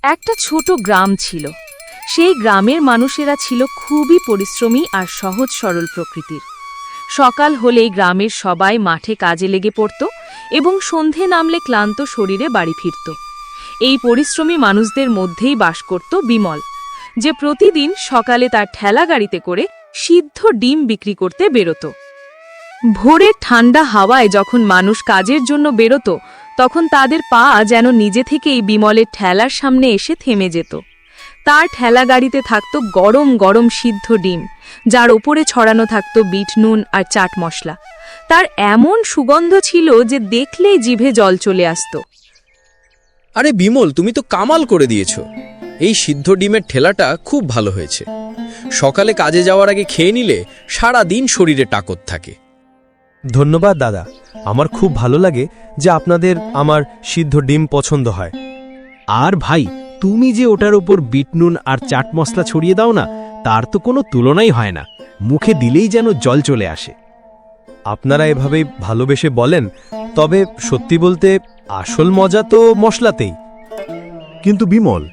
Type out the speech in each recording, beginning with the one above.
একটা ছোট গ্রাম ছিল। সেই গ্রামের মানুষেরা ছিল খুবই পরিশ্রমী আর সহজ সরল প্রকৃতির। সকাল হলেই গ্রামের সবাই মাঠে কাজে লেগে পড়ত এবং সন্ধে নামলে ক্লান্ত শরীরে বাড়ি ফিরত। এই পরিশ্রমী মানুষদের মধ্যেই বাস করত বিমল, যে প্রতিদিন সকালে তার ঠেলা গাড়িতে করে সিদ্ধ ডিম বিক্রি করতে বেরোত। ভোরের ঠান্ডা হাওয়ায় যখন মানুষ কাজের জন্য বেরোত, তখন তাদের পা যেন নিজে থেকেই বিমলের ঠেলার সামনে এসে থেমে যেত। তার ঠেলা গাড়িতে থাকত গরম গরম সিদ্ধ ডিম, যার ওপরে ছড়ানো থাকত বিট নুন আর চাট মশলা। তার এমন সুগন্ধ ছিল যে দেখলেই জিভে জল চলে আসত। আরে বিমল, তুমি তো কামাল করে দিয়েছ। এই সিদ্ধ ডিমের ঠেলাটা খুব ভালো হয়েছে। সকালে কাজে যাওয়ার আগে খেয়ে নিলে সারা দিন শরীরে তাকত থাকে। ধন্যবাদ দাদা, আমার খুব ভালো লাগে যে আপনাদের আমার সিদ্ধ ডিম পছন্দ হয়। আর ভাই, তুমি যে ওটার উপর বিট নুন আর চাট মশলা ছড়িয়ে দাও না, তার তো কোনো তুলনাই হয় না। মুখে দিলেই যেন জল চলে আসে। আপনারা এভাবে ভালোবেসে বলেন, তবে সত্যি বলতে আসল মজা তো মশলাতেই। কিন্তু বিমল,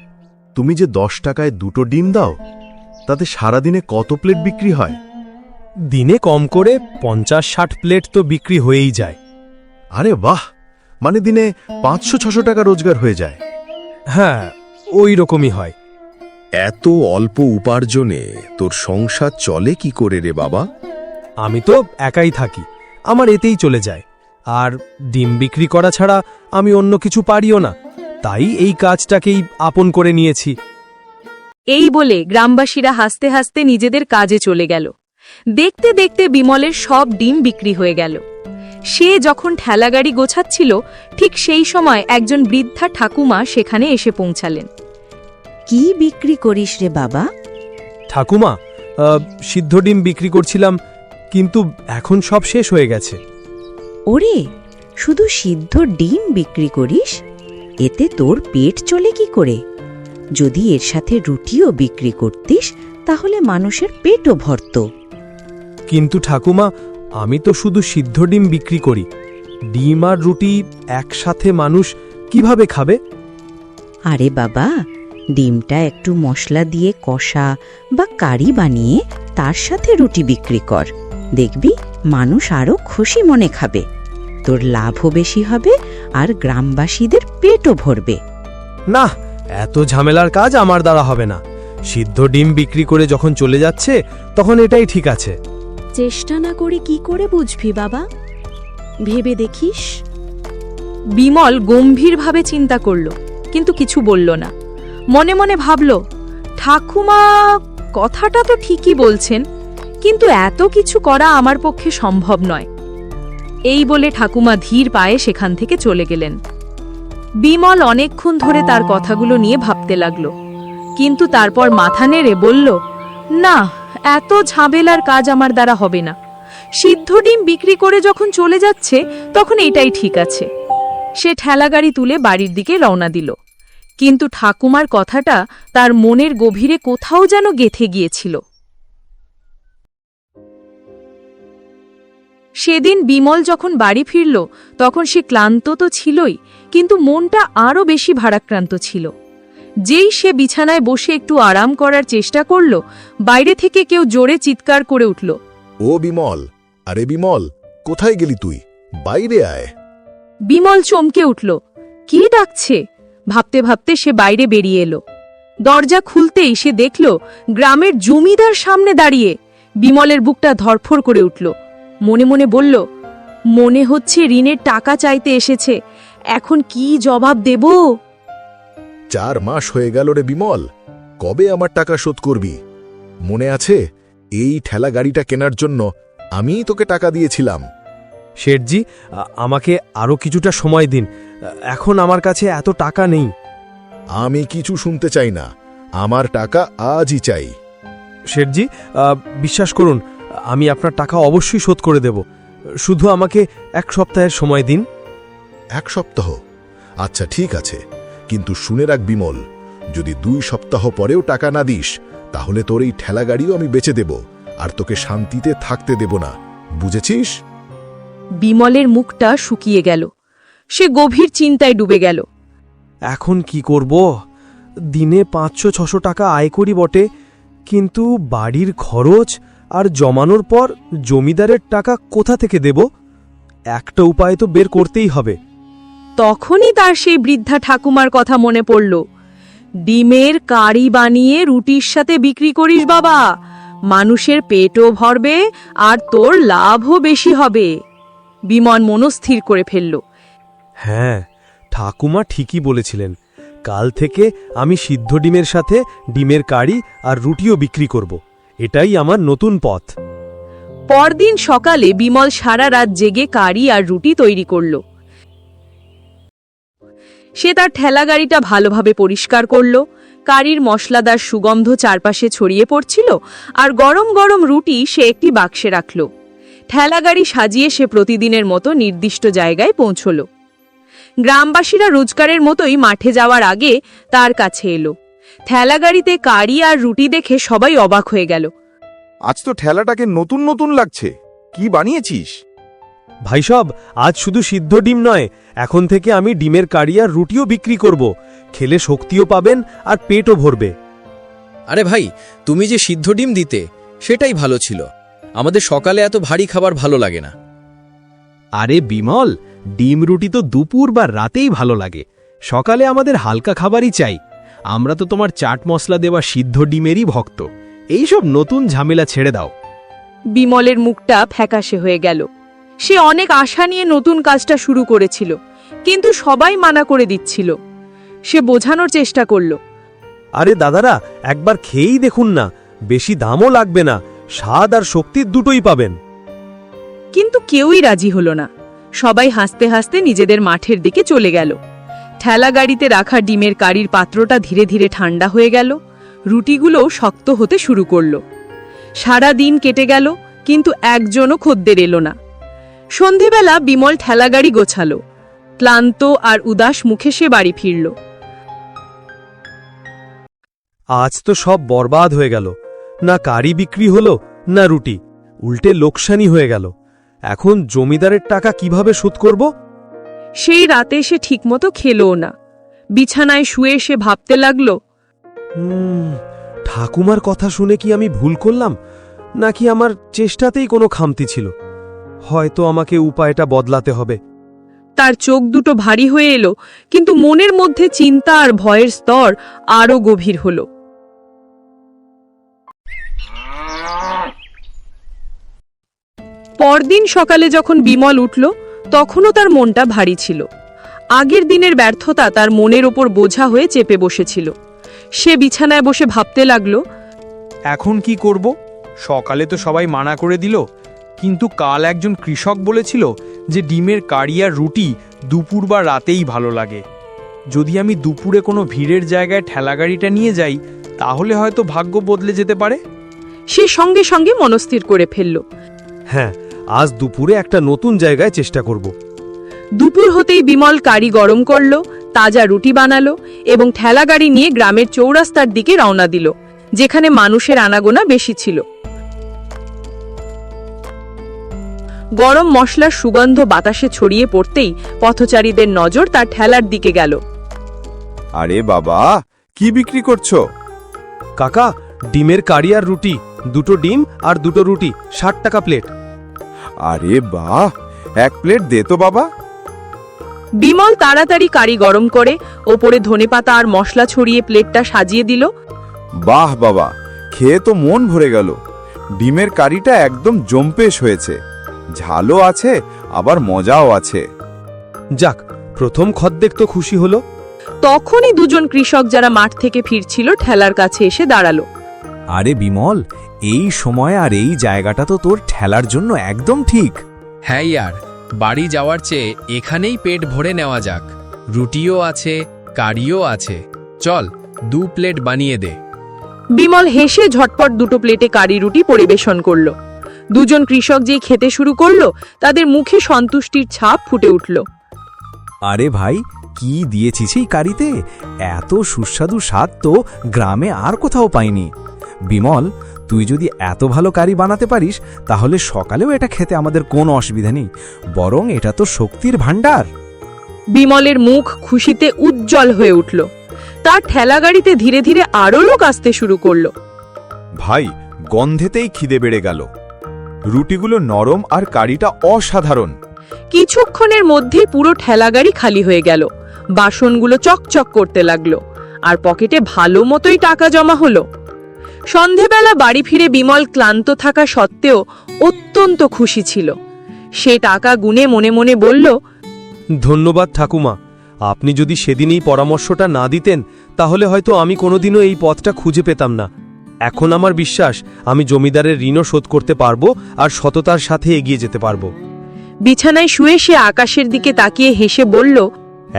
তুমি যে 10 টাকায় 2টো ডিম দাও, তাতে সারাদিনে কত প্লেট বিক্রি হয়? দিনে কম করে 50-60 প্লেট তো বিক্রি হয়েই যায়। আরে বাহ, মানে দিনে 500-600 টাকা রোজগার হয়ে যায়। হ্যাঁ, ওই রকমই হয়। এত অল্প উপার্জনে তোর সংসার চলে কি করে রে বাবা? আমি তো একাই থাকি, আমার এতেই চলে যায়। আর ডিম বিক্রি করা ছাড়া আমি অন্য কিছু পারিও না, তাই এই কাজটাকেই আপন করে নিয়েছি। এই বলে গ্রামবাসীরা হাসতে হাসতে নিজেদের কাজে চলে গেল। দেখতে দেখতে বিমলের সব ডিম বিক্রি হয়ে গেল। সে যখন ঠেলাগাড়ি গোছাচ্ছিল, ঠিক সেই সময় একজন বৃদ্ধা ঠাকুমা সেখানে এসে পৌঁছালেন। কি বিক্রি করিস রে বাবা? ঠাকুমা, সিদ্ধ ডিম বিক্রি করছিলাম, কিন্তু এখন সব শেষ হয়ে গেছে। ওরে, শুধু সিদ্ধ ডিম বিক্রি করিস? এতে তোর পেট চলে কি করে? যদি এর সাথে রুটিও বিক্রি করতিস, তাহলে মানুষের পেটও ভরত। কিন্তু ঠাকুমা, আমি তো শুধু সিদ্ধ ডিম বিক্রি করি। ডিম আর রুটি একসাথে মানুষ কিভাবে খাবে? আরে বাবা, ডিমটা একটু মশলা দিয়ে কষা বা কারি বানিয়ে তার সাথে রুটি বিক্রি কর। দেখবি মানুষ আরো খুশি মনে খাবে, তোর লাভও বেশি হবে আর গ্রামবাসীদের পেটও ভরবে। না, এত ঝামেলার কাজ আমার দ্বারা হবে না। সিদ্ধ ডিম বিক্রি করে যখন চলে যাচ্ছে, তখন এটাই ঠিক আছে। চেষ্টা না করে কি করে বুঝবি বাবা? ভেবে দেখিস। বিমল গম্ভীরভাবে চিন্তা করল, কিন্তু কিছু বলল না। মনে মনে ভাবল, ঠাকুমা কথাটা তো ঠিকই বলছেন, কিন্তু এত কিছু করা আমার পক্ষে সম্ভব নয়। এই বলে ঠাকুমা ধীর পায়ে সেখান থেকে চলে গেলেন। বিমল অনেকক্ষণ ধরে তার কথাগুলো নিয়ে ভাবতে লাগল, কিন্তু তারপর মাথা নেড়ে বলল, না, এত ঝামেলার কাজ আমার দ্বারা হবে না। সিদ্ধ ডিম বিক্রি করে যখন চলে যাচ্ছে, তখন এটাই ঠিক আছে। সে ঠেলাগাড়ি তুলে বাড়ির দিকে রওনা দিল। কিন্তু ঠাকুমার কথাটা তার মনের গভীরে কোথাও যেন গেঁথে গিয়েছিল। সেদিন বিমল যখন বাড়ি ফিরল, তখন সে ক্লান্ত তো ছিলই, কিন্তু মনটা আরও বেশি ভারাক্রান্ত ছিল। যেই সে বিছানায় বসে একটু আরাম করার চেষ্টা করল, বাইরে থেকে কেউ জোরে চিৎকার করে উঠল, ও বিমল, আরে বিমল, কোথায় গেলি তুই? বাইরে আয়। বিমল চমকে উঠল। কি ডাকছে? ভাবতে ভাবতে সে বাইরে বেরিয়ে এলো। দরজা খুলতেই সে দেখল গ্রামের জমিদার সামনে দাঁড়িয়ে। বিমলের বুকটা ধড়ফড় করে উঠল। মনে মনে বলল, মনে হচ্ছে ঋণের টাকা চাইতে এসেছে, এখন কি জবাব দেব? 4 মাস হয়ে গেল রে বিমল, কবে আমার টাকা শোধ করবি? মনে আছে, এই ঠেলা গাড়িটা কেনার জন্য আমিই তোকে টাকা দিয়েছিলাম। শেঠজি, আমাকে আরও কিছুটা সময় দিন। এখন আমার কাছে এত টাকা নেই। আমি কিছু শুনতে চাই না, আমার টাকা আজই চাই। শেঠজি, বিশ্বাস করুন, আমি আপনার টাকা অবশ্যই শোধ করে দেব। শুধু আমাকে 1 সপ্তাহের সময় দিন। 1 সপ্তাহ? আচ্ছা ঠিক আছে, কিন্তু শুনে রাখ বিমল, যদি 2 সপ্তাহ পরেও টাকা না দিস, তাহলে তোর এই ঠেলা গাড়িও আমি বেচে দেব, আর তোকে শান্তিতে থাকতে দেব না, বুঝেছিস? বিমলের মুখটা শুকিয়ে গেল। সে গভীর চিন্তায় ডুবে গেল। এখন কি করব? দিনে 500-600 টাকা আয় করি বটে, কিন্তু বাড়ির খরচ আর জমানোর পর জমিদারের টাকা কোথা থেকে দেব? একটা উপায় তো বের করতেই হবে। তখনই তার সেই বৃদ্ধা ঠাকুমার কথা মনে পড়ল। ডিমের কারি বানিয়ে রুটির সাথে বিক্রি করিস বাবা, মানুষের পেটও ভরবে আর তোর লাভও বেশি হবে। বিমল মনস্থির করে ফেলল। হ্যাঁ, ঠাকুমা ঠিকই বলেছিলেন। কাল থেকে আমি সিদ্ধ ডিমের সাথে ডিমের কারি আর রুটিও বিক্রি করব। এটাই আমার নতুন পথ। পরদিন সকালে বিমল সারা রাত জেগে কারি আর রুটি তৈরি করল। সে তার ঠেলা গাড়িটা ভালোভাবে পরিষ্কার করল। কারির মশলাদার সুগন্ধ চারপাশে ছড়িয়ে পড়ছিল, আর গরম গরম রুটি সে একটি বাক্সে রাখল। ঠেলা গাড়ি সাজিয়ে সে প্রতিদিনের মতো নির্দিষ্ট জায়গায় পৌঁছল। গ্রামবাসীরা রোজগারের মতোই মাঠে যাওয়ার আগে তার কাছে এলো। ঠেলা গাড়িতে কারি আর রুটি দেখে সবাই অবাক হয়ে গেল। আজ তো ঠেলাটাকে নতুন নতুন লাগছে, কি বানিয়েছিস? ভাই সব, আজ শুধু সিদ্ধ ডিম নয়, এখন থেকে আমি ডিমের কারি আর রুটিও বিক্রি করব। খেলে শক্তিও পাবেন আর পেটও ভরবে। আরে ভাই, তুমি যে সিদ্ধ ডিম দিতে সেটাই ভালো ছিল। আমাদের সকালে এত ভারী খাবার ভালো লাগে না। আরে বিমল, ডিম রুটি তো দুপুর বা রাতেই ভালো লাগে, সকালে আমাদের হালকা খাবারই চাই। আমরা তো তোমার চাট মশলা দেওয়া সিদ্ধ ডিমেরই ভক্ত। এইসব নতুন ঝামেলা ছেড়ে দাও। বিমলের মুখটা ফ্যাকাশে হয়ে গেল। সে অনেক আশা নিয়ে নতুন কাজটা শুরু করেছিল, কিন্তু সবাই মানা করে দিচ্ছিল। সে বোঝানোর চেষ্টা করল। আরে দাদারা, একবার খেয়েই দেখুন না, বেশি দামও লাগবে না, স্বাদ আর শক্তির দুটোই পাবেন। কিন্তু কেউই রাজি হলো না। সবাই হাসতে হাসতে নিজেদের মাঠের দিকে চলে গেল। ঠেলা গাড়িতে রাখা ডিমের কারির পাত্রটা ধীরে ধীরে ঠান্ডা হয়ে গেল। রুটিগুলো শক্ত হতে শুরু করল। সারা দিন কেটে গেল, কিন্তু একজনও খদ্দের এলো না। সন্ধেবেলা বিমল ঠেলাগাড়ি গোছালো। ক্লান্ত আর উদাস মুখে সে বাড়ি ফিরল। আজ তো সব বরবাদ হয়ে গেল। না কারি বিক্রি হলো, না রুটি, উল্টে লোকসানি হয়ে গেল। এখন জমিদারের টাকা কিভাবে শোধ করব? সেই রাতে সে ঠিকমতো খেলও না। বিছানায় শুয়ে সে ভাবতে লাগল, ঠাকুমার কথা শুনে কি আমি ভুল করলাম, নাকি আমার চেষ্টাতেই কোনো খামতি ছিল? হয়তো আমাকে উপায়টা বদলাতে হবে। তার চোখ দুটো ভারী হয়ে এলো, কিন্তু মনের মধ্যে চিন্তা আর ভয়ের স্তর আরও গভীর হল। পরদিন সকালে যখন বিমল উঠল, তখনও তার মনটা ভারী ছিল। আগের দিনের ব্যর্থতা তার মনের ওপর বোঝা হয়ে চেপে বসেছিল। সে বিছানায় বসে ভাবতে লাগল, এখন কি করব? সকালে তো সবাই মানা করে দিল, কিন্তু কাল একজন কৃষক বলেছিল যে ডিমের কারি আর রুটি দুপুর বা রাতেই ভালো লাগে। যদি আমি দুপুরে কোনো ভিড়ের জায়গায় ঠেলাগাড়িটা নিয়ে যাই, তাহলে হয়তো ভাগ্য বদলে যেতে পারে। সে সঙ্গে সঙ্গে মনস্থির করে ফেলল। হ্যাঁ, আজ দুপুরে একটা নতুন জায়গায় চেষ্টা করব। দুপুর হতেই বিমল কারি গরম করল, তাজা রুটি বানালো এবং ঠেলাগাড়ি নিয়ে গ্রামের চৌরাস্তার দিকে রওনা দিল, যেখানে মানুষের আনাগোনা বেশি ছিল। গরম মশলার সুগন্ধ বাতাসে ছড়িয়ে পড়তেই পথচারীদের নজর তার ঠেলার দিকে গেল। আরে বাবা, কি বিক্রি করছো? কাকা, ডিমের কারি আর রুটি, দুটো ডিম আর দুটো রুটি, 60 টাকা প্লেট। আরে বাহ, এক প্লেট দে তো বাবা। বিমল তাড়াতাড়ি কারি গরম করে ওপরে ধনেপাতা আর মশলা ছড়িয়ে প্লেটটা সাজিয়ে দিল। বাহ বাবা, খেয়ে তো মন ভরে গেল। ডিমের কারিটা একদম জম্পেশ হয়েছে, ঝালও আছে আবার মজাও আছে। যাক, প্রথম খদ্দের তো খুশি হলো। তখনই দুজন কৃষক যারা মাঠ থেকে ফিরছিল ঠেলার কাছে এসে দাঁড়ালো। আরে বিমল, এই সময় আর এই জায়গাটা তো তোর ঠেলার জন্য একদম ঠিক। হ্যাঁ ইয়ার, বাড়ি যাওয়ার চেয়ে এখানেই পেট ভরে নেওয়া যাক। রুটিও আছে, কারিও আছে, চল 2 প্লেট বানিয়ে দে। বিমল হেসে ঝটপট দুটো প্লেটে কারি রুটি পরিবেশন করল। দুজন কৃষক যেই খেতে শুরু করলো, তাদের মুখে সন্তুষ্টির ছাপ ফুটে উঠল। আরে ভাই, কি দিয়েছিস এই কারিতে? এত সুস্বাদু স্বাদ তো গ্রামে আর কোথাও পাইনি। বিমল, তুই যদি এত ভালো কারি বানাতে পারিস, তাহলে সকালেও এটা খেতে আমাদের কোনো অসুবিধা নেই, বরং এটা তো শক্তির ভাণ্ডার। বিমলের মুখ খুশিতে উজ্জ্বল হয়ে উঠল। তার ঠেলাগাড়িতে ধীরে ধীরে আরও লোক আসতে শুরু করলো। ভাই, গন্ধেতেই খিদে বেড়ে গেল। রুটিগুলো নরম আর কারিটা অসাধারণ। কিছুক্ষণের মধ্যেই পুরো ঠেলাগাড়ি খালি হয়ে গেল। বাসনগুলো চকচক করতে লাগলো আর পকেটে ভালো মতোই টাকা জমা হলো। সন্ধেবেলা বাড়ি ফিরে বিমল ক্লান্ত থাকা সত্ত্বেও অত্যন্ত খুশি ছিল। সে টাকা গুনে মনে মনে বলল, ধন্যবাদ ঠাকুমা, আপনি যদি সেদিন এই পরামর্শটা না দিতেন তাহলে হয়তো আমি কোনোদিনও এই পথটা খুঁজে পেতাম না। এখন আমার বিশ্বাস আমি জমিদারের ঋণও শোধ করতে পারবো আর সততার সাথে এগিয়ে যেতে পারবো। বিছানায় শুয়ে সে আকাশের দিকে তাকিয়ে হেসে বলল,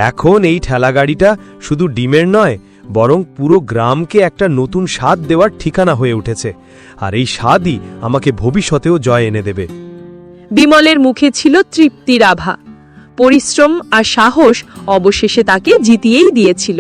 এখন এই ঠেলাগাড়িটা শুধু ডিমের নয়, বরং পুরো গ্রামকে একটা নতুন স্বাদ দেওয়ার ঠিকানা হয়ে উঠেছে, আর এই স্বাদই আমাকে ভবিষ্যতেও জয় এনে দেবে। বিমলের মুখে ছিল তৃপ্তির আভা। পরিশ্রম আর সাহস অবশেষে তাকে জিতিয়েই দিয়েছিল।